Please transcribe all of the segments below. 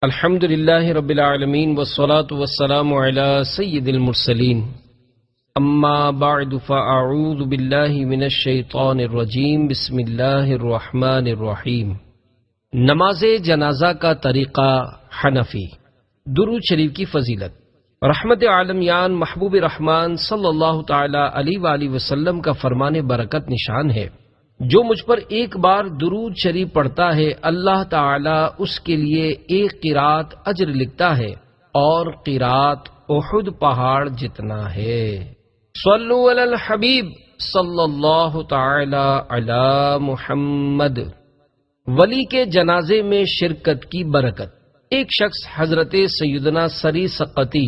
الحمد للہ رب العالمین والصلاة والسلام علی سید المرسلین اما بعد فاعوذ باللہ من الشیطان الرجیم بسم اللہ الرحمن الرحیم۔ نماز جنازہ کا طریقہ حنفی۔ درود شریف کی فضیلت۔ رحمت عالمیان محبوب رحمان صلی اللہ تعالی علیہ وآلہ وسلم کا فرمان برکت نشان ہے، جو مجھ پر ایک بار درود شریف پڑھتا ہے اللہ تعالی اس کے لیے ایک قرات اجر لکھتا ہے اور قرات احد پہاڑ جتنا ہے۔ صلو علی الحبیب صلی اللہ تعالی علی محمد۔ ولی کے جنازے میں شرکت کی برکت۔ ایک شخص حضرت سیدنا سری سقطی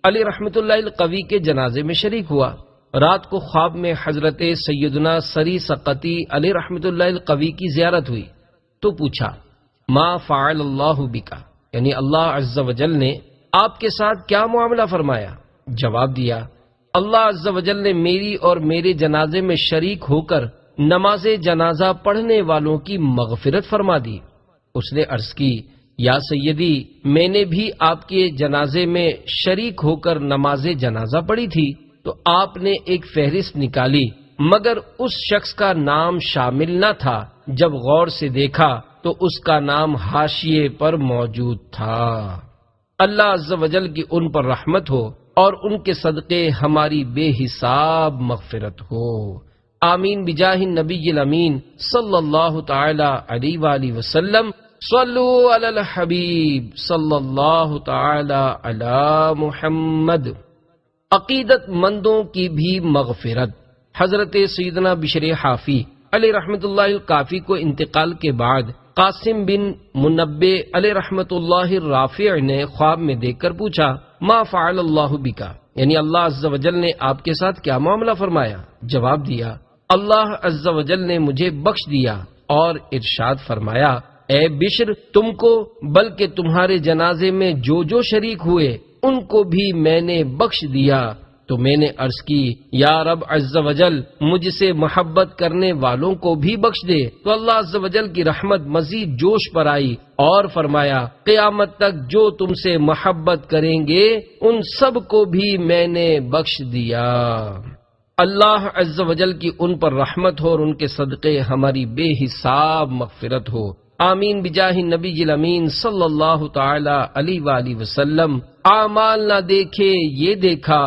علی رحمت اللہ القوی کے جنازے میں شریک ہوا۔ رات کو خواب میں حضرت سیدنا سری سقطی علی رحمت اللہ القوی کی زیارت ہوئی تو پوچھا ما فعل اللہ بکا، یعنی اللہ عز و جل نے آپ کے ساتھ کیا معاملہ فرمایا؟ جواب دیا اللہ عز و جل نے میری اور میرے جنازے میں شریک ہو کر نماز جنازہ پڑھنے والوں کی مغفرت فرما دی۔ اس نے عرض کی یا سیدی، میں نے بھی آپ کے جنازے میں شریک ہو کر نماز جنازہ پڑھی تھی تو آپ نے ایک فہرست نکالی مگر اس شخص کا نام شامل نہ تھا۔ جب غور سے دیکھا تو اس کا نام حاشیے پر موجود تھا۔ اللہ عز و جل کی ان پر رحمت ہو اور ان کے صدقے ہماری بے حساب مغفرت ہو، آمین بجاہ النبی الامین صلی اللہ تعالی علیہ وآلہ وسلم۔ صلو علی الحبیب صلی اللہ تعالی علی محمد۔ عقیدت مندوں کی بھی مغفرت۔ حضرت سیدنا بشر حافی علیہ رحمت اللہ الکافی کو انتقال کے بعد قاسم بن منبع علیہ رحمت اللہ الرافع نے خواب میں دیکھ کر پوچھا ما فعل اللہ بکا، یعنی اللہ عز و جل نے آپ کے ساتھ کیا معاملہ فرمایا؟ جواب دیا اللہ عز و جل نے مجھے بخش دیا اور ارشاد فرمایا اے بشر، تم کو بلکہ تمہارے جنازے میں جو جو شریک ہوئے ان کو بھی میں نے بخش دیا۔ تو میں نے عرض کی یا رب عز و جل، مجھ سے محبت کرنے والوں کو بھی بخش دے۔ تو اللہ عز و جل کی رحمت مزید جوش پر آئی اور فرمایا قیامت تک جو تم سے محبت کریں گے ان سب کو بھی میں نے بخش دیا۔ اللہ عز و جل کی ان پر رحمت ہو اور ان کے صدقے ہماری بے حساب مغفرت ہو، آمین بجاہ النبی الامین صلی اللہ تعالی علیہ وآلہ وسلم۔ اعمال نہ دیکھے یہ دیکھا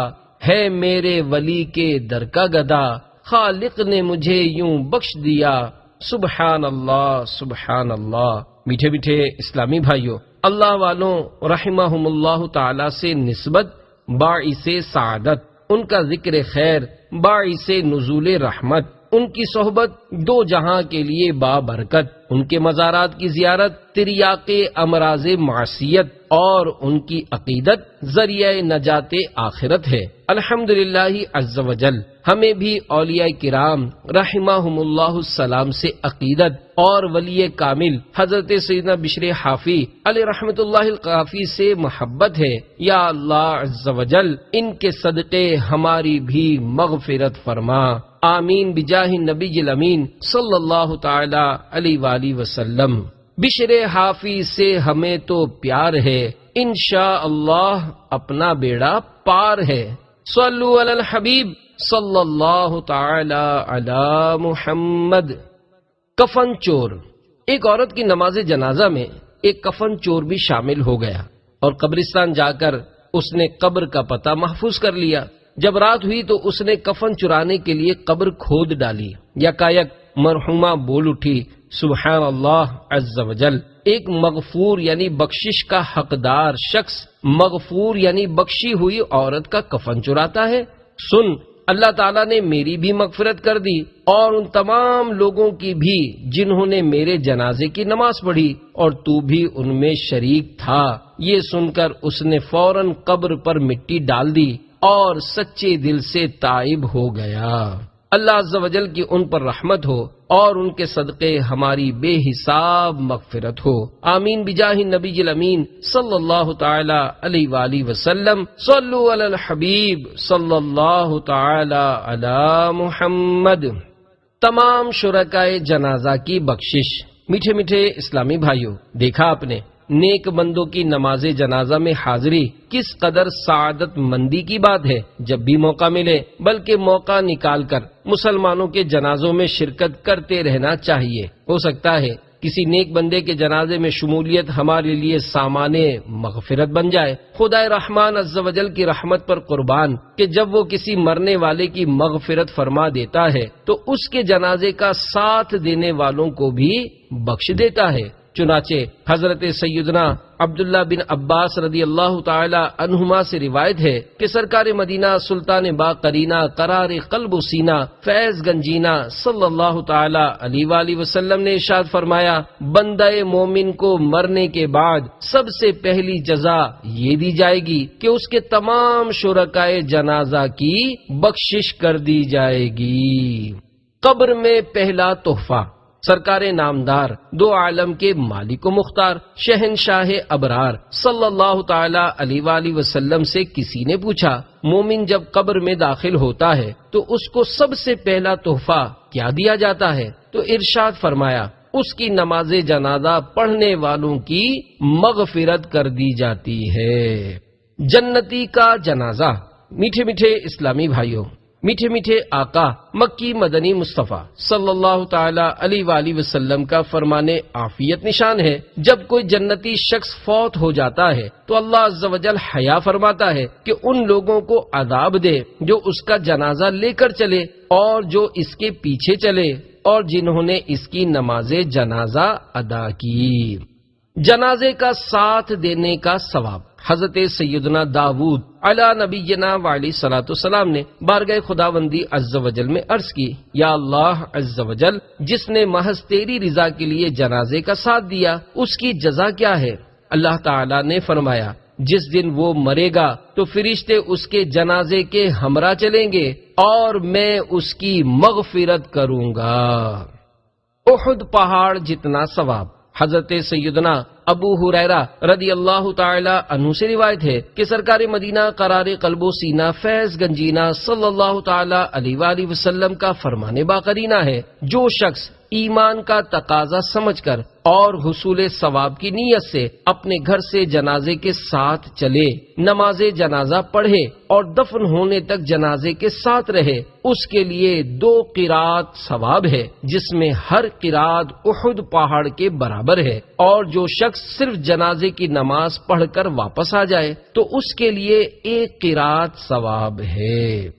ہے میرے ولی کے در کا گدا، خالق نے مجھے یوں بخش دیا، سبحان اللہ سبحان اللہ۔ میٹھے میٹھے اسلامی بھائیوں، اللہ والوں رحمہم اللہ تعالی سے نسبت باعث سعادت، ان کا ذکر خیر باعث نزول رحمت، ان کی صحبت دو جہاں کے لیے بابرکت، ان کے مزارات کی زیارت تریاق امراض معصیت اور ان کی عقیدت ذریعہ نجات آخرت ہے۔ الحمدللہ عز و جل ہمیں بھی اولیاء کرام رحمہم اللہ السلام سے عقیدت اور ولی کامل حضرت سیدنا بشر حافی علیہ رحمت اللہ القافی سے محبت ہے۔ یا اللہ عز و جل ان کے صدقے ہماری بھی مغفرت فرما، آمین بجاہ النبی الامین صلی اللہ تعالی علیہ وآلہ وسلم۔ بشر حافی سے ہمیں تو پیار ہے، انشاءاللہ اپنا بیڑا پار ہے۔ صلو علی الحبیب صلی اللہ تعالی علی محمد۔ کفن چور۔ ایک عورت کی نماز جنازہ میں ایک کفن چور بھی شامل ہو گیا اور قبرستان جا کر اس نے قبر کا پتہ محفوظ کر لیا۔ جب رات ہوئی تو اس نے کفن چرانے کے لیے قبر کھود ڈالی۔ یکایک مرحومہ بول اٹھی سبحان اللہ عز و جل، ایک مغفور یعنی بخشش کا حقدار شخص مغفور یعنی بخشی ہوئی عورت کا کفن چراتا ہے۔ سن، اللہ تعالیٰ نے میری بھی مغفرت کر دی اور ان تمام لوگوں کی بھی جنہوں نے میرے جنازے کی نماز پڑھی، اور تو بھی ان میں شریک تھا۔ یہ سن کر اس نے فوراً قبر پر مٹی ڈال دی اور سچے دل سے تائب ہو گیا۔ اللہ عز و جل کی ان پر رحمت ہو اور ان کے صدقے ہماری بے حساب مغفرت ہو، آمین بجاہ النبی الامین صلی اللہ تعالی علیہ وآلہ وسلم۔ صلو علی الحبیب صلی اللہ تعالی علی محمد۔ تمام شرکائے جنازہ کی بخشش۔ میٹھے میٹھے اسلامی بھائیوں، دیکھا آپ نے نیک بندوں کی نماز جنازہ میں حاضری کس قدر سعادت مندی کی بات ہے۔ جب بھی موقع ملے بلکہ موقع نکال کر مسلمانوں کے جنازوں میں شرکت کرتے رہنا چاہیے۔ ہو سکتا ہے کسی نیک بندے کے جنازے میں شمولیت ہمارے لیے سامان مغفرت بن جائے۔ خدا رحمان عز و جل کی رحمت پر قربان کہ جب وہ کسی مرنے والے کی مغفرت فرما دیتا ہے تو اس کے جنازے کا ساتھ دینے والوں کو بھی بخش دیتا ہے۔ چنانچہ حضرت سیدنا عبداللہ بن عباس رضی اللہ تعالی عنہما سے روایت ہے کہ سرکار مدینہ سلطان با قرینہ قرار قلب و سینہ فیض گنجینہ صلی اللہ تعالی علیہ وآلہ وسلم نے ارشاد فرمایا، بندہ مومن کو مرنے کے بعد سب سے پہلی جزا یہ دی جائے گی کہ اس کے تمام شرکائے جنازہ کی بخشش کر دی جائے گی۔ قبر میں پہلا تحفہ۔ سرکار نامدار دو عالم کے مالک و مختار شہنشاہ ابرار صلی اللہ تعالی علیہ وآلہ وسلم سے کسی نے پوچھا، مومن جب قبر میں داخل ہوتا ہے تو اس کو سب سے پہلا تحفہ کیا دیا جاتا ہے؟ تو ارشاد فرمایا، اس کی نماز جنازہ پڑھنے والوں کی مغفرت کر دی جاتی ہے۔ جنتی کا جنازہ۔ میٹھے میٹھے اسلامی بھائیوں، میٹھے میٹھے آقا مکی مدنی مصطفیٰ صلی اللہ تعالی علیہ وآلہ وسلم کا فرمان عافیت نشان ہے، جب کوئی جنتی شخص فوت ہو جاتا ہے تو اللہ عز و جل حیا فرماتا ہے کہ ان لوگوں کو عذاب دے جو اس کا جنازہ لے کر چلے اور جو اس کے پیچھے چلے اور جنہوں نے اس کی نماز جنازہ ادا کی۔ جنازے کا ساتھ دینے کا ثواب۔ حضرت سیدنا داود علی نبینا وعلیہ الصلوۃ والسلام نے بارگاہ خداوندی عز و جل میں عرض کی، یا اللہ عز و جل، جس نے محض تیری رضا کے لیے جنازے کا ساتھ دیا اس کی جزا کیا ہے؟ اللہ تعالی نے فرمایا، جس دن وہ مرے گا تو فرشتے اس کے جنازے کے ہمراہ چلیں گے اور میں اس کی مغفرت کروں گا۔ احد پہاڑ جتنا ثواب۔ حضرت سیدنا ابو ہریرہ رضی اللہ تعالی عنہ سے روایت ہے کہ سرکار مدینہ قرار قلب و سینہ فیض گنجینہ صلی اللہ تعالی علیہ وآلہ وسلم کا فرمان باقرینہ ہے، جو شخص ایمان کا تقاضا سمجھ کر اور حصول ثواب کی نیت سے اپنے گھر سے جنازے کے ساتھ چلے، نماز جنازہ پڑھے اور دفن ہونے تک جنازے کے ساتھ رہے، اس کے لیے 2 قرات ثواب ہے، جس میں ہر قرات احد پہاڑ کے برابر ہے، اور جو شخص صرف جنازے کی نماز پڑھ کر واپس آ جائے تو اس کے لیے 1 قرات ثواب ہے۔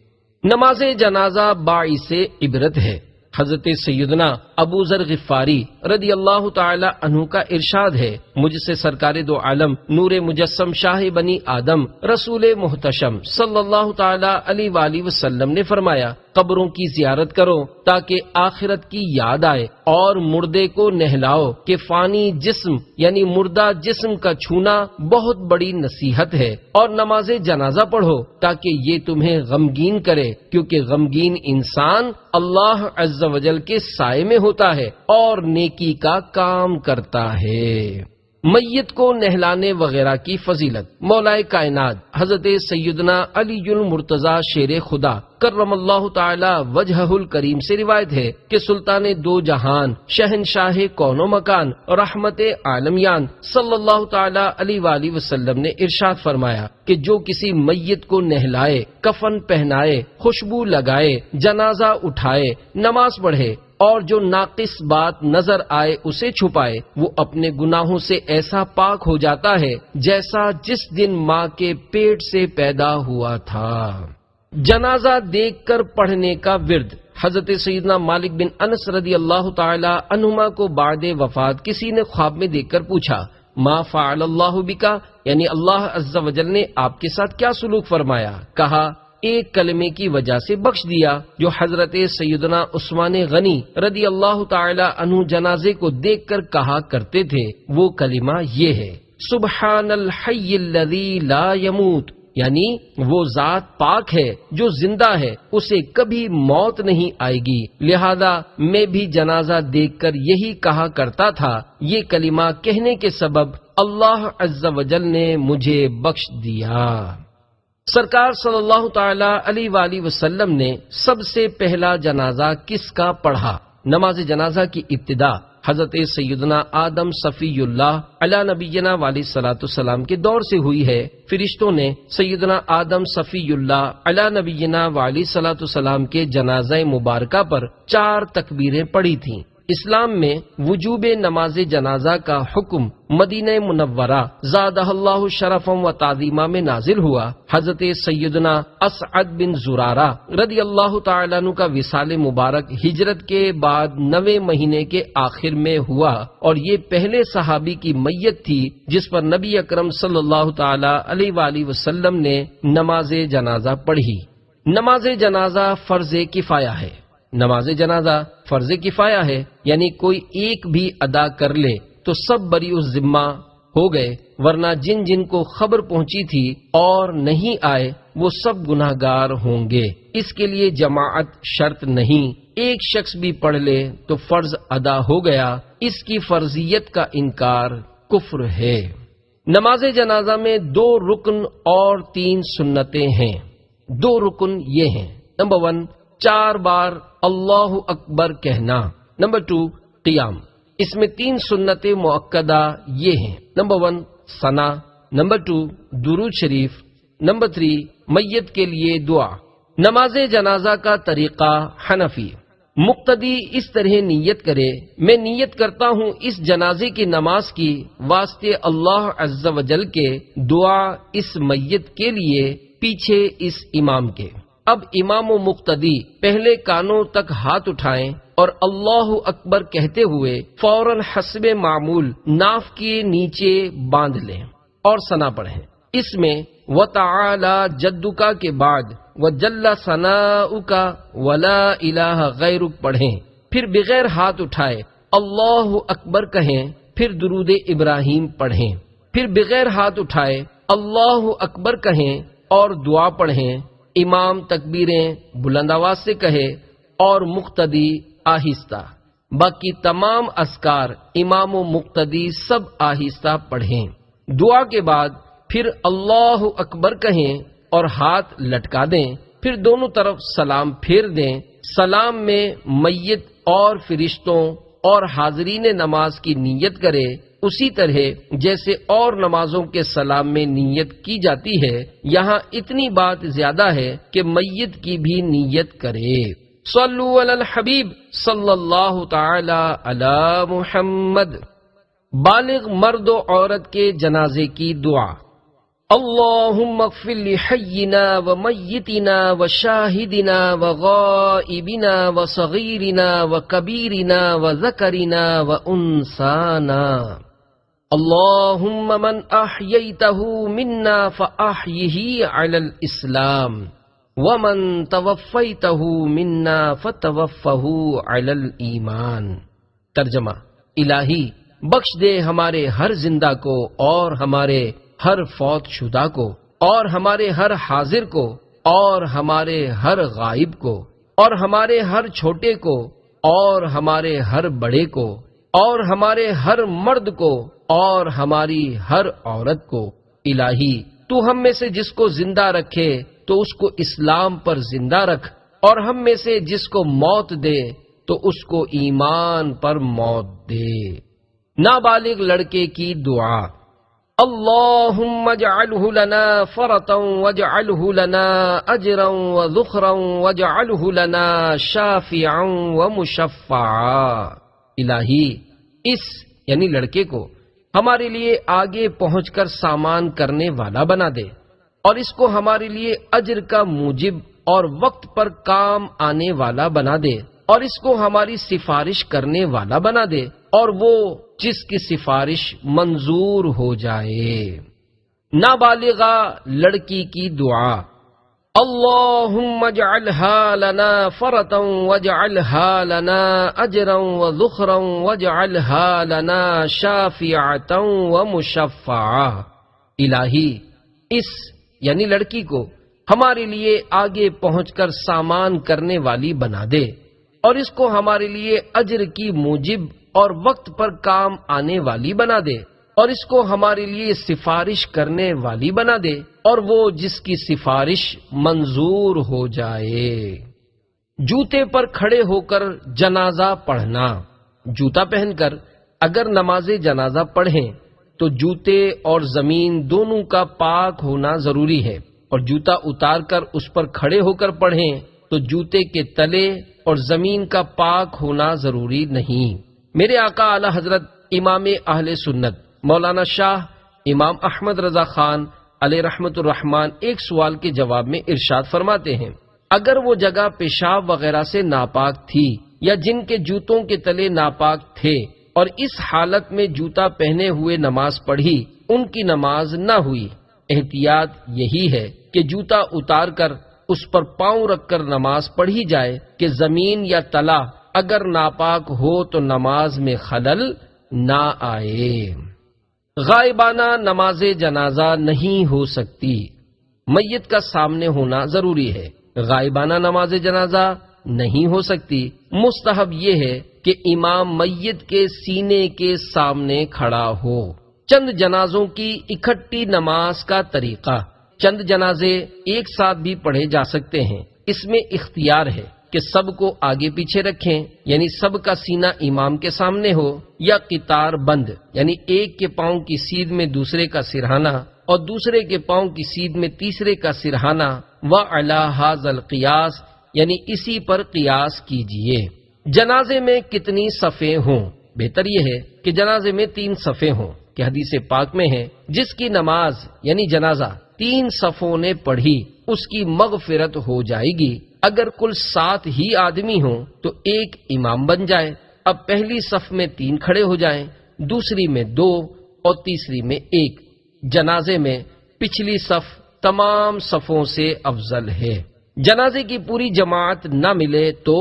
نماز جنازہ باعث عبرت ہے۔ حضرت سیدنا ابو ذر غفاری رضی اللہ تعالی عنہ کا ارشاد ہے، مجھ سے سرکار دو عالم نور مجسم شاہ بنی آدم رسول محتشم صلی اللہ تعالی علیہ وآلہ وسلم نے فرمایا، قبروں کی زیارت کرو تاکہ آخرت کی یاد آئے، اور مردے کو نہلاؤ کہ فانی جسم یعنی مردہ جسم کا چھونا بہت بڑی نصیحت ہے، اور نماز جنازہ پڑھو تاکہ یہ تمہیں غمگین کرے، کیونکہ غمگین انسان اللہ عز و جل کے سائے میں ہوتا ہے اور نیکی کا کام کرتا ہے۔ میت کو نہلانے وغیرہ کی فضیلت۔ مولا کائنات حضرت سیدنا علی المرتضی شیر خدا کرم اللہ تعالی وجہہ الکریم سے روایت ہے کہ سلطان دو جہان شہنشاہ کون و مکان رحمت عالمیان صلی اللہ تعالی علیہ وآلہ وسلم نے ارشاد فرمایا کہ جو کسی میت کو نہلائے، کفن پہنائے، خوشبو لگائے، جنازہ اٹھائے، نماز پڑھے اور جو ناقص بات نظر آئے اسے چھپائے، وہ اپنے گناہوں سے ایسا پاک ہو جاتا ہے جیسا جس دن ماں کے پیٹ سے پیدا ہوا تھا۔ جنازہ دیکھ کر پڑھنے کا ورد۔ حضرت سیدنا مالک بن انس رضی اللہ تعالی عنہما کو بعد وفات کسی نے خواب میں دیکھ کر پوچھا، ما فعل اللہ بکا، یعنی اللہ عز و جل نے آپ کے ساتھ کیا سلوک فرمایا؟ کہا، ایک کلمے کی وجہ سے بخش دیا جو حضرت سیدنا عثمان غنی رضی اللہ تعالی عنہ جنازے کو دیکھ کر کہا کرتے تھے، وہ کلمہ یہ ہے، سبحان الحی الذی لا یموت، یعنی وہ ذات پاک ہے جو زندہ ہے، اسے کبھی موت نہیں آئے گی، لہذا میں بھی جنازہ دیکھ کر یہی کہا کرتا تھا۔ یہ کلمہ کہنے کے سبب اللہ عز و جل نے مجھے بخش دیا۔ سرکار صلی اللہ تعالی علیہ وآلہ وسلم نے سب سے پہلا جنازہ کس کا پڑھا؟ نماز جنازہ کی ابتدا حضرت سیدنا آدم صفی اللہ علی نبینا علیہ الصلوۃ والسلام کے دور سے ہوئی ہے۔ فرشتوں نے سیدنا آدم صفی اللہ علی نبینا علیہ الصلوۃ والسلام کے جنازہ مبارکہ پر 4 تکبیریں پڑھی تھیں۔ اسلام میں وجوب نماز جنازہ کا حکم مدینہ منورہ زادہ اللہ شرفا و تعظیما میں نازل ہوا۔ حضرت سیدنا اسعد بن زرارہ رضی اللہ تعالیٰ عنہ کا وصال مبارک ہجرت کے بعد 9ویں مہینے کے آخر میں ہوا، اور یہ پہلے صحابی کی میت تھی جس پر نبی اکرم صلی اللہ تعالی علیہ وآلہ وسلم نے نماز جنازہ پڑھی۔ نماز جنازہ فرض کفایہ ہے۔ نماز جنازہ فرض کفایہ ہے، یعنی کوئی ایک بھی ادا کر لے تو سب بری الذمہ ہو گئے، ورنہ جن جن کو خبر پہنچی تھی اور نہیں آئے وہ سب گناہ گار ہوں گے۔ اس کے لیے جماعت شرط نہیں، ایک شخص بھی پڑھ لے تو فرض ادا ہو گیا۔ اس کی فرضیت کا انکار کفر ہے۔ نماز جنازہ میں 2 رکن اور 3 سنتیں ہیں۔ 2 رکن یہ ہیں: نمبر 1 4 بار اللہ اکبر کہنا، نمبر 2 قیام۔ اس میں 3 سنتیں مؤکدہ یہ ہیں: نمبر 1 ثنا، نمبر 2 درود شریف، نمبر 3 میت کے لیے دعا۔ نماز جنازہ کا طریقہ حنفی: مقتدی اس طرح نیت کرے: میں نیت کرتا ہوں اس جنازے کی نماز کی واسطے اللہ عز و جل کے، دعا اس میت کے لیے، پیچھے اس امام کے۔ اب امام و مقتدی پہلے کانوں تک ہاتھ اٹھائیں اور اللہ اکبر کہتے ہوئے فوراً حسب معمول ناف کے نیچے باندھ لیں اور ثنا پڑھیں۔ اس میں وَتَعَالَى جَدُّكَ کے بعد وَجَلَّ ثَنَاؤُكَ وَلَا إِلَٰهَ غَيْرُكَ پڑھیں، پھر بغیر ہاتھ اٹھائے اللہ اکبر کہیں، پھر درود ابراہیم پڑھیں، پھر بغیر ہاتھ اٹھائے اللہ اکبر کہیں اور دعا پڑھیں۔ امام تکبیریں بلند آواز سے کہے اور مقتدی آہستہ۔ باقی تمام اذکار امام و مقتدی سب آہستہ پڑھیں۔ دعا کے بعد پھر اللہ اکبر کہیں اور ہاتھ لٹکا دیں، پھر دونوں طرف سلام پھیر دیں۔ سلام میں میت اور فرشتوں اور حاضرین نماز کی نیت کرے، اسی طرح جیسے اور نمازوں کے سلام میں نیت کی جاتی ہے۔ یہاں اتنی بات زیادہ ہے کہ میت کی بھی نیت کرے۔ صلو علی الحبیب صلی اللہ تعالی علی محمد۔ بالغ مرد و عورت کے جنازے کی دعا: اللہم اغفر لحینا و میتنا و شاہدنا و غائبنا و صغیرنا و کبیرنا و ذکرنا و انسانا۔ اللہم من احییتہ منا فاحیہ علی الاسلام ومن توفیتہ منا فتوفہ علی الایمان۔ ترجمہ: الہی بخش دے ہمارے ہر زندہ کو اور ہمارے ہر فوت شدہ کو، اور ہمارے ہر حاضر کو، اور ہمارے ہر غائب کو، اور ہمارے ہر چھوٹے کو، اور ہمارے ہر بڑے کو، اور ہمارے ہر مرد کو، اور ہماری ہر عورت کو۔ الہی تو ہم میں سے جس کو زندہ رکھے تو اس کو اسلام پر زندہ رکھ، اور ہم میں سے جس کو موت دے تو اس کو ایمان پر موت دے۔ نابالغ لڑکے کی دعا: اللہم اجعلہ لنا فرطا واجعلہ لنا اجرا وذخرا واجعلہ لنا شافعا ومشفعا۔ الہی اس یعنی لڑکے کو ہمارے لیے آگے پہنچ کر سامان کرنے والا بنا دے، اور اس کو ہمارے لیے اجر کا موجب اور وقت پر کام آنے والا بنا دے، اور اس کو ہماری سفارش کرنے والا بنا دے، اور وہ جس کی سفارش منظور ہو جائے۔ نابالغہ لڑکی کی دعا: اللہم اجعلها لنا فرطا واجعلها لنا اجرا وذخرا واجعلها لنا شافعتا ومشفعا۔ الہی اس یعنی لڑکی کو ہمارے لیے آگے پہنچ کر سامان کرنے والی بنا دے، اور اس کو ہمارے لیے اجر کی موجب اور وقت پر کام آنے والی بنا دے، اور اس کو ہمارے لیے سفارش کرنے والی بنا دے، اور وہ جس کی سفارش منظور ہو جائے۔ جوتے پر کھڑے ہو کر جنازہ پڑھنا: جوتا پہن کر اگر نماز جنازہ پڑھیں تو جوتے اور زمین دونوں کا پاک ہونا ضروری ہے، اور جوتا اتار کر اس پر کھڑے ہو کر پڑھیں تو جوتے کے تلے اور زمین کا پاک ہونا ضروری نہیں۔ میرے آقا اعلی حضرت امام اہل سنت مولانا شاہ امام احمد رضا خان علیہ رحمت الرحمن ایک سوال کے جواب میں ارشاد فرماتے ہیں، اگر وہ جگہ پیشاب وغیرہ سے ناپاک تھی یا جن کے جوتوں کے تلے ناپاک تھے اور اس حالت میں جوتا پہنے ہوئے نماز پڑھی، ان کی نماز نہ ہوئی۔ احتیاط یہی ہے کہ جوتا اتار کر اس پر پاؤں رکھ کر نماز پڑھی جائے کہ زمین یا تلا اگر ناپاک ہو تو نماز میں خلل نہ آئے۔ غائبانہ نماز جنازہ نہیں ہو سکتی، میت کا سامنے ہونا ضروری ہے۔ غائبانہ نماز جنازہ نہیں ہو سکتی، مستحب یہ ہے کہ امام میت کے سینے کے سامنے کھڑا ہو۔ چند جنازوں کی اکٹھی نماز کا طریقہ، چند جنازے ایک ساتھ بھی پڑھے جا سکتے ہیں، اس میں اختیار ہے کہ سب کو آگے پیچھے رکھیں، یعنی سب کا سینہ امام کے سامنے ہو، یا قطار بند، یعنی ایک کے پاؤں کی سیدھ میں دوسرے کا سرہانہ اور دوسرے کے پاؤں کی سیدھ میں تیسرے کا سرہانہ، وعلی ھذا القیاس، یعنی اسی پر قیاس کیجئے۔ جنازے میں کتنی صفیں ہوں؟ بہتر یہ ہے کہ جنازے میں 3 صفیں ہوں، کہ حدیث پاک میں ہے جس کی نماز یعنی جنازہ 3 صفوں نے پڑھی اس کی مغفرت ہو جائے گی۔ اگر کل 7 ہی آدمی ہوں تو ایک امام بن جائے۔ اب پہلی صف میں 3 کھڑے ہو جائیں، دوسری میں 2 اور تیسری میں 1۔ جنازے میں پچھلی صف تمام صفوں سے افضل ہے۔ جنازے کی پوری جماعت نہ ملے تو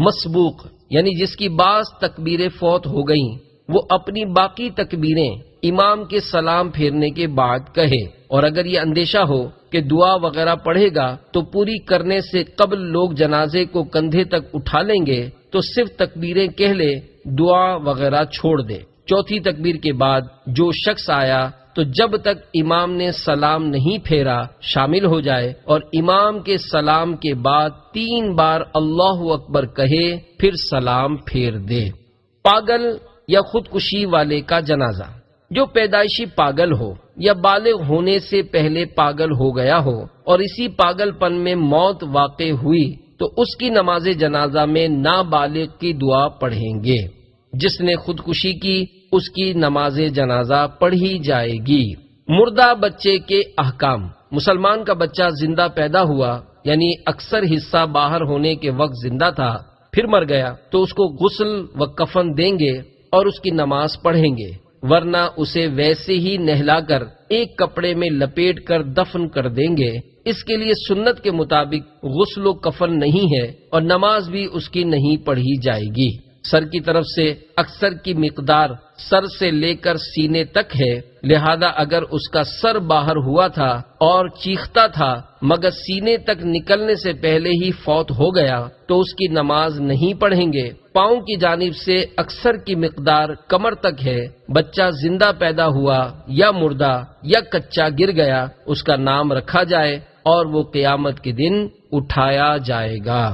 مسبوق، یعنی جس کی بعض تکبیریں فوت ہو گئیں، وہ اپنی باقی تکبیریں امام کے سلام پھیرنے کے بعد کہے، اور اگر یہ اندیشہ ہو کہ دعا وغیرہ پڑھے گا تو پوری کرنے سے قبل لوگ جنازے کو کندھے تک اٹھا لیں گے تو صرف تکبیریں کہہ لے، دعا وغیرہ چھوڑ دے۔ چوتھی تکبیر کے بعد جو شخص آیا تو جب تک امام نے سلام نہیں پھیرا شامل ہو جائے، اور امام کے سلام کے بعد 3 بار اللہ اکبر کہے، پھر سلام پھیر دے۔ پاگل یا خودکشی والے کا جنازہ، جو پیدائشی پاگل ہو یا بالغ ہونے سے پہلے پاگل ہو گیا ہو اور اسی پاگل پن میں موت واقع ہوئی تو اس کی نماز جنازہ میں نابالغ کی دعا پڑھیں گے۔ جس نے خودکشی کی اس کی نماز جنازہ پڑھی جائے گی۔ مردہ بچے کے احکام، مسلمان کا بچہ زندہ پیدا ہوا، یعنی اکثر حصہ باہر ہونے کے وقت زندہ تھا، پھر مر گیا تو اس کو غسل و کفن دیں گے اور اس کی نماز پڑھیں گے، ورنہ اسے ویسے ہی نہلا کر ایک کپڑے میں لپیٹ کر دفن کر دیں گے۔ اس کے لیے سنت کے مطابق غسل و کفن نہیں ہے اور نماز بھی اس کی نہیں پڑھی جائے گی۔ سر کی طرف سے اکثر کی مقدار سر سے لے کر سینے تک ہے، لہذا اگر اس کا سر باہر ہوا تھا اور چیختا تھا مگر سینے تک نکلنے سے پہلے ہی فوت ہو گیا تو اس کی نماز نہیں پڑھیں گے۔ پاؤں کی جانب سے اکثر کی مقدار کمر تک ہے، بچہ زندہ پیدا ہوا یا مردہ یا کچا گر گیا، اس کا نام رکھا جائے اور وہ قیامت کے دن اٹھایا جائے گا۔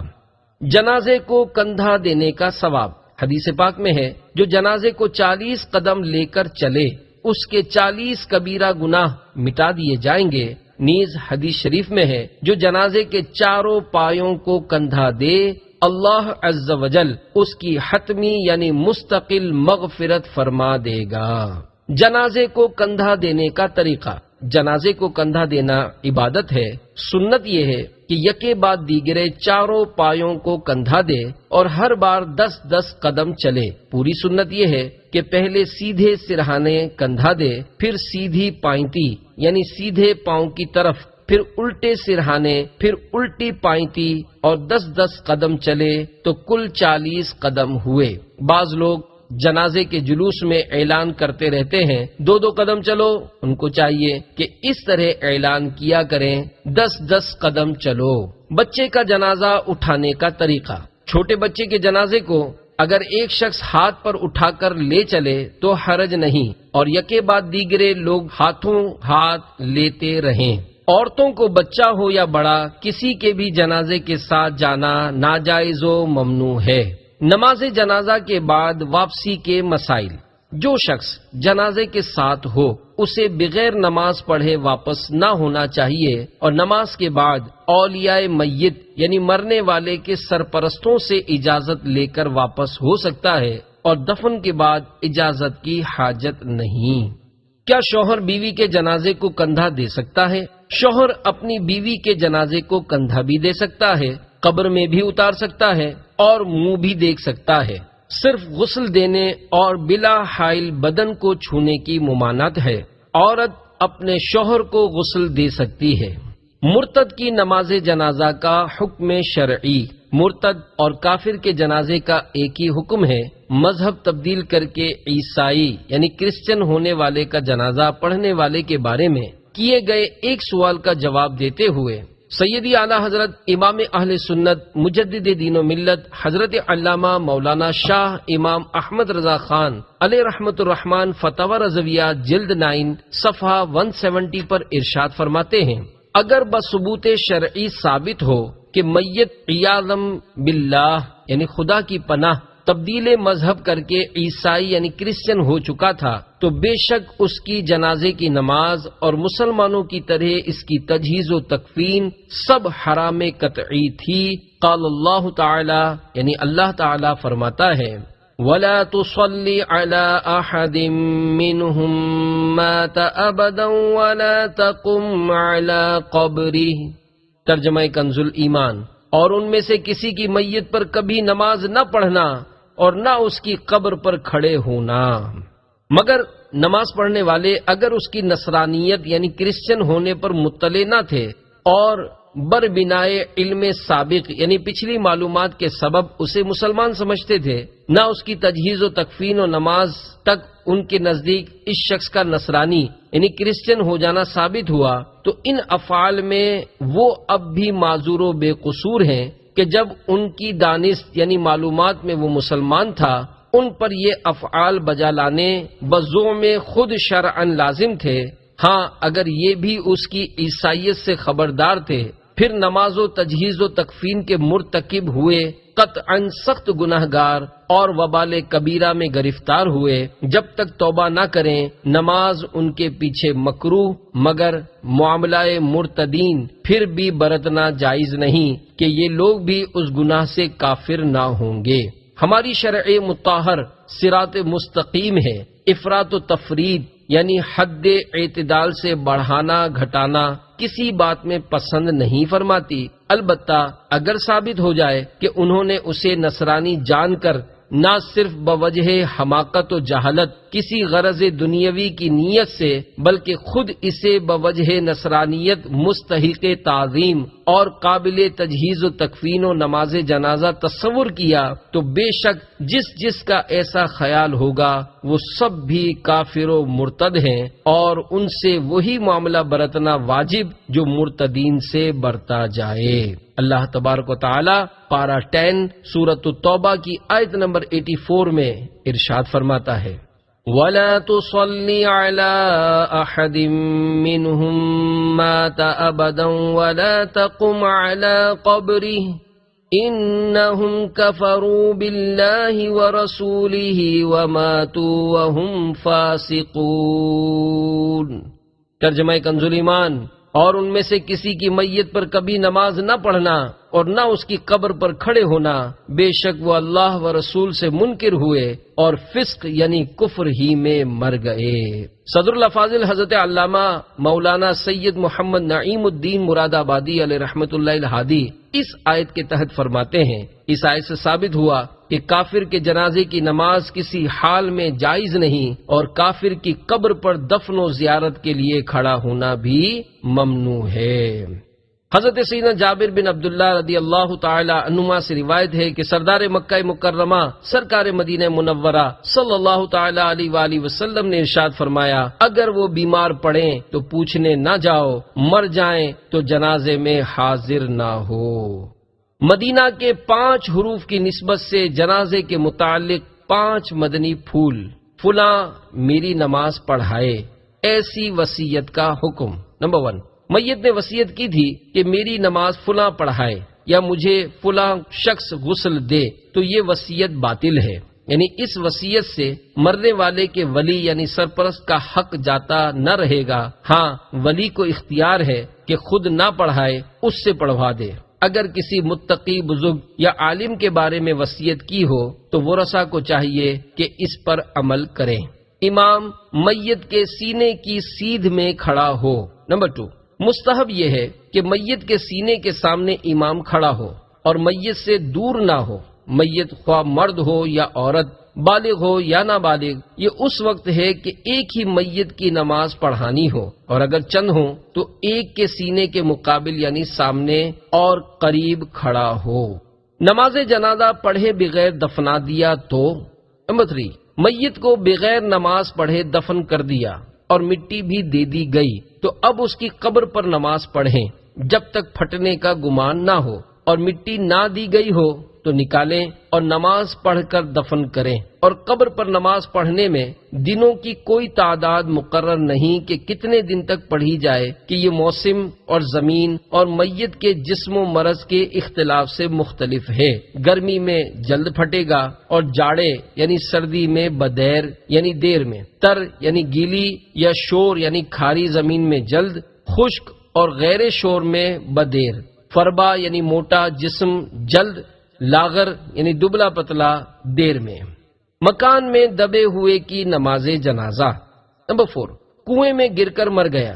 جنازے کو کندھا دینے کا ثواب، حدیث پاک میں ہے جو جنازے کو 40 قدم لے کر چلے اس کے 40 کبیرہ گناہ مٹا دیے جائیں گے۔ نیز حدیث شریف میں ہے جو جنازے کے چاروں پایوں کو کندھا دے اللہ عز و جل اس کی حتمی یعنی مستقل مغفرت فرما دے گا۔ جنازے کو کندھا دینے کا طریقہ، جنازے کو کندھا دینا عبادت ہے۔ سنت یہ ہے کہ یکے بعد دیگرے چاروں پایوں کو کندھا دے اور ہر بار 10-10 قدم چلے۔ پوری سنت یہ ہے کہ پہلے سیدھے سرہانے کندھا دے، پھر سیدھی پائنتی یعنی سیدھے پاؤں کی طرف، پھر الٹے سرہانے، پھر الٹی پائنتی اور 10-10 قدم چلے تو کل 40 قدم ہوئے۔ بعض لوگ جنازے کے جلوس میں اعلان کرتے رہتے ہیں 2-2 قدم چلو، ان کو چاہیے کہ اس طرح اعلان کیا کریں 10-10 قدم چلو۔ بچے کا جنازہ اٹھانے کا طریقہ، چھوٹے بچے کے جنازے کو اگر ایک شخص ہاتھ پر اٹھا کر لے چلے تو حرج نہیں، اور یکے بعد دیگرے لوگ ہاتھوں ہاتھ لیتے رہیں۔ عورتوں کو بچہ ہو یا بڑا کسی کے بھی جنازے کے ساتھ جانا ناجائز و ممنوع ہے۔ نماز جنازہ کے بعد واپسی کے مسائل۔ جو شخص جنازے کے ساتھ ہو اسے بغیر نماز پڑھے واپس نہ ہونا چاہیے، اور نماز کے بعد اولیاء میت یعنی مرنے والے کے سرپرستوں سے اجازت لے کر واپس ہو سکتا ہے، اور دفن کے بعد اجازت کی حاجت نہیں۔ کیا شوہر بیوی کے جنازے کو کندھا دے سکتا ہے؟ شوہر اپنی بیوی کے جنازے کو کندھا بھی دے سکتا ہے، قبر میں بھی اتار سکتا ہے اور منہ بھی دیکھ سکتا ہے۔ صرف غسل دینے اور بلا حائل بدن کو چھونے کی ممانعت ہے۔ عورت اپنے شوہر کو غسل دے سکتی ہے۔ مرتد کی نماز جنازہ کا حکم شرعی۔ مرتد اور کافر کے جنازے کا ایک ہی حکم ہے۔ مذہب تبدیل کر کے عیسائی یعنی کرسچن ہونے والے کا جنازہ پڑھنے والے کے بارے میں کیے گئے ایک سوال کا جواب دیتے ہوئے سیدی اعلیٰ حضرت امام اہل سنت مجدد دین و ملت حضرت علامہ مولانا شاہ امام احمد رضا خان علیہ رحمت الرحمن فتاوی رضویہ جلد 9 صفحہ 170 پر ارشاد فرماتے ہیں، اگر بثبوت شرعی ثابت ہو کہ میت عیاذم باللہ یعنی خدا کی پناہ تبدیل مذہب کر کے عیسائی یعنی کرسچن ہو چکا تھا تو بے شک اس کی جنازے کی نماز اور مسلمانوں کی طرح اس کی تجہیز و تکفین سب حرام قطعی تھی۔ قال اللہ تعالی یعنی اللہ تعالی فرماتا ہے وَلَا تُصَلِّ عَلَىٰ أَحَدٍ مِّنْهُمْ مَاتَ أَبَدًا وَلَا تَقُمْ عَلَىٰ قَبْرِهِ۔ ترجمہ کنز الایمان، اور ان میں سے کسی کی میت پر کبھی نماز نہ پڑھنا اور نہ اس کی قبر پر کھڑے ہونا۔ مگر نماز پڑھنے والے اگر اس کی نصرانیت یعنی کرسچن ہونے پر مطلع نہ تھے اور بربنائے علم سابق یعنی پچھلی معلومات کے سبب اسے مسلمان سمجھتے تھے، نہ اس کی تجہیز و تکفین و نماز تک ان کے نزدیک اس شخص کا نصرانی یعنی کرسچن ہو جانا ثابت ہوا، تو ان افعال میں وہ اب بھی معذور و بے قصور ہیں کہ جب ان کی دانست یعنی معلومات میں وہ مسلمان تھا، ان پر یہ افعال بجا لانے بذوق میں خود شرعن لازم تھے۔ ہاں اگر یہ بھی اس کی عیسائیت سے خبردار تھے، پھر نماز و تجہیز و تکفین کے مرتکب ہوئے، قطعاً سخت گناہگار اور وبال کبیرہ میں گرفتار ہوئے۔ جب تک توبہ نہ کریں نماز ان کے پیچھے مکروہ، مگر معاملہ مرتدین پھر بھی برتنا جائز نہیں کہ یہ لوگ بھی اس گناہ سے کافر نہ ہوں گے۔ ہماری شرع مطہر صراط مستقیم ہے، افراط و تفرید یعنی حد اعتدال سے بڑھانا گھٹانا کسی بات میں پسند نہیں فرماتی، البتہ اگر ثابت ہو جائے کہ انہوں نے اسے نصرانی جان کر نہ صرف بوجہ حماقت و جہالت کسی غرض دنیاوی کی نیت سے بلکہ خود اسے بوجہ نصرانیت مستحق تعظیم اور قابل تجہیز و تکفین و نماز جنازہ تصور کیا، تو بے شک جس کا ایسا خیال ہوگا وہ سب بھی کافر و مرتد ہیں، اور ان سے وہی معاملہ برتنا واجب جو مرتدین سے برتا جائے۔ اللہ تبارک و تعالی پارہ 10 سورۃ التوبہ کی آیت نمبر 84 میں ارشاد فرماتا ہے وَلَا تُصَلِّ عَلَىٰ أَحَدٍ مِّنْهُمْ مَاتَ أَبَدًا وَلَا تَقُمْ عَلَىٰ قَبْرِهِ إِنَّهُمْ كَفَرُوا بِاللَّهِ وَرَسُولِهِ وَمَاتُوا وَهُمْ فَاسِقُونَ۔ ترجمہ کنز الایمان، اور ان میں سے کسی کی میت پر کبھی نماز نہ پڑھنا اور نہ اس کی قبر پر کھڑے ہونا، بے شک وہ اللہ و رسول سے منکر ہوئے اور فسق یعنی کفر ہی میں مر گئے۔ صدر الافاضل حضرت علامہ مولانا سید محمد نعیم الدین مراد آبادی علیہ رحمت اللہ الہادی اس آیت کے تحت فرماتے ہیں، اس آیت سے ثابت ہوا کہ کافر کے جنازے کی نماز کسی حال میں جائز نہیں، اور کافر کی قبر پر دفن و زیارت کے لیے کھڑا ہونا بھی ممنوع ہے۔ حضرت سیدنا جابر بن عبداللہ رضی اللہ تعالی عنہما سے روایت ہے کہ سردار مکہ مکرمہ سرکار مدینہ منورہ صلی اللہ تعالی علیہ وآلہ وسلم نے ارشاد فرمایا، اگر وہ بیمار پڑیں تو پوچھنے نہ جاؤ، مر جائیں تو جنازے میں حاضر نہ ہو۔ مدینہ کے 5 حروف کی نسبت سے جنازے کے متعلق 5 مدنی پھول۔ فلاں میری نماز پڑھائے، ایسی وصیت کا حکم۔ نمبر 1، میت نے وصیت کی تھی کہ میری نماز فلاں پڑھائے، یا مجھے فلاں شخص غسل دے تو یہ وصیت باطل ہے، یعنی اس وصیت سے مرنے والے کے ولی یعنی سرپرست کا حق جاتا نہ رہے گا۔ ہاں ولی کو اختیار ہے کہ خود نہ پڑھائے، اس سے پڑھوا دے۔ اگر کسی متقی بزرگ یا عالم کے بارے میں وصیت کی ہو تو ورثہ کو چاہیے کہ اس پر عمل کریں۔ امام میت کے سینے کی سیدھ میں کھڑا ہو۔ نمبر 2، مستحب یہ ہے کہ میت کے سینے کے سامنے امام کھڑا ہو اور میت سے دور نہ ہو۔ میت خواہ مرد ہو یا عورت، بالغ ہو یا نابالغ، یہ اس وقت ہے کہ ایک ہی میت کی نماز پڑھانی ہو، اور اگر چند ہو تو ایک کے سینے کے مقابل یعنی سامنے اور قریب کھڑا ہو۔ نماز جنازہ پڑھے بغیر دفنا دیا تو۔ نمبر 3، میت کو بغیر نماز پڑھے دفن کر دیا اور مٹی بھی دے دی گئی تو اب اس کی قبر پر نماز پڑھیں جب تک پھٹنے کا گمان نہ ہو، اور مٹی نہ دی گئی ہو تو نکالیں اور نماز پڑھ کر دفن کریں۔ اور قبر پر نماز پڑھنے میں دنوں کی کوئی تعداد مقرر نہیں کہ کتنے دن تک پڑھی جائے، کہ یہ موسم اور زمین اور میت کے جسم و مرض کے اختلاف سے مختلف ہے۔ گرمی میں جلد پھٹے گا، اور جاڑے یعنی سردی میں بدیر یعنی دیر میں، تر یعنی گیلی یا شور یعنی کھاری زمین میں جلد، خشک اور غیر شور میں بدیر، فربا یعنی موٹا جسم جلد، لاغر یعنی دبلا پتلا دیر میں۔ مکان میں دبے ہوئے کی نماز جنازہ۔ نمبر 4، کنویں میں گر کر مر گیا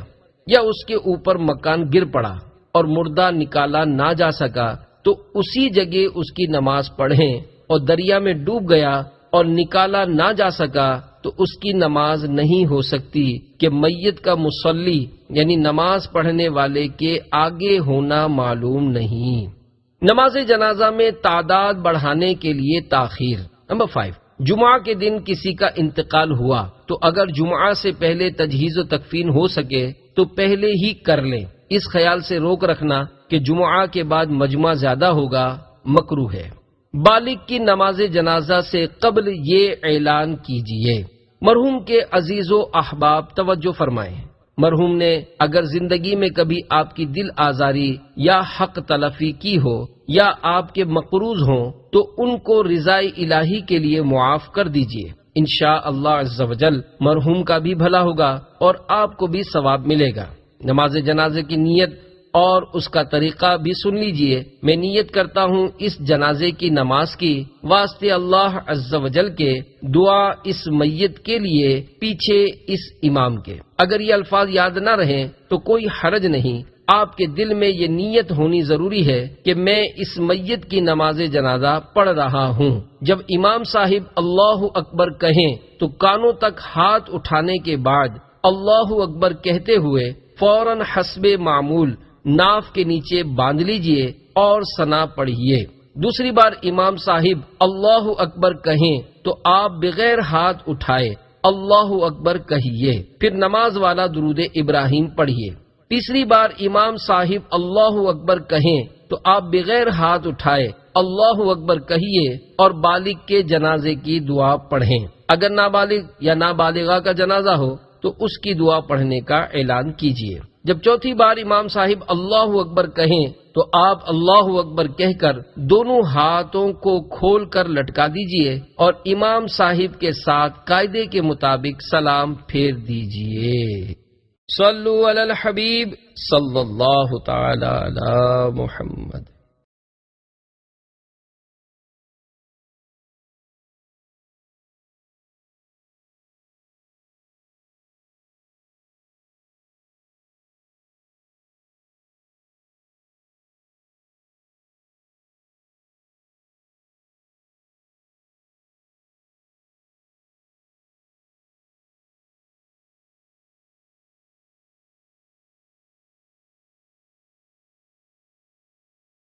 یا اس کے اوپر مکان گر پڑا اور مردہ نکالا نہ جا سکا تو اسی جگہ اس کی نماز پڑھیں، اور دریا میں ڈوب گیا اور نکالا نہ جا سکا تو اس کی نماز نہیں ہو سکتی، کہ میت کا مصلی یعنی نماز پڑھنے والے کے آگے ہونا معلوم نہیں۔ نماز جنازہ میں تعداد بڑھانے کے لیے تاخیر۔ نمبر 5، جمعہ کے دن کسی کا انتقال ہوا تو اگر جمعہ سے پہلے تجہیز و تکفین ہو سکے تو پہلے ہی کر لیں، اس خیال سے روک رکھنا کہ جمعہ کے بعد مجمع زیادہ ہوگا مکروہ ہے۔ بالغ کی نماز جنازہ سے قبل یہ اعلان کیجیے۔ مرحوم کے عزیز و احباب توجہ فرمائیں، مرحوم نے اگر زندگی میں کبھی آپ کی دل آزاری یا حق تلفی کی ہو یا آپ کے مقروض ہوں تو ان کو رضائے الہی کے لیے معاف کر دیجیے۔ انشاءاللہ عز و جل مرحوم کا بھی بھلا ہوگا اور آپ کو بھی ثواب ملے گا۔ نماز جنازے کی نیت اور اس کا طریقہ بھی سن لیجئے۔ میں نیت کرتا ہوں اس جنازے کی نماز کی واسطے اللہ عز و جل کے، دعا اس میت کے لیے پیچھے اس امام کے۔ اگر یہ الفاظ یاد نہ رہیں تو کوئی حرج نہیں، آپ کے دل میں یہ نیت ہونی ضروری ہے کہ میں اس میت کی نماز جنازہ پڑھ رہا ہوں۔ جب امام صاحب اللہ اکبر کہیں تو کانوں تک ہاتھ اٹھانے کے بعد اللہ اکبر کہتے ہوئے فوراً حسب معمول ناف کے نیچے باندھ لیجئے اور ثنا پڑھیے۔ دوسری بار امام صاحب اللہ اکبر کہیں تو آپ بغیر ہاتھ اٹھائے اللہ اکبر کہیے، پھر نماز والا درود ابراہیم پڑھیے۔ تیسری بار امام صاحب اللہ اکبر کہیں تو آپ بغیر ہاتھ اٹھائے اللہ اکبر کہیے اور بالغ کے جنازے کی دعا پڑھیں۔ اگر نابالغ یا نابالغہ کا جنازہ ہو تو اس کی دعا پڑھنے کا اعلان کیجیے۔ جب چوتھی بار امام صاحب اللہ اکبر کہیں تو آپ اللہ اکبر کہہ کر دونوں ہاتھوں کو کھول کر لٹکا دیجیے اور امام صاحب کے ساتھ قاعدے کے مطابق سلام پھیر دیجیے۔ صلو علی الحبیب صلی اللہ تعالی علی محمد۔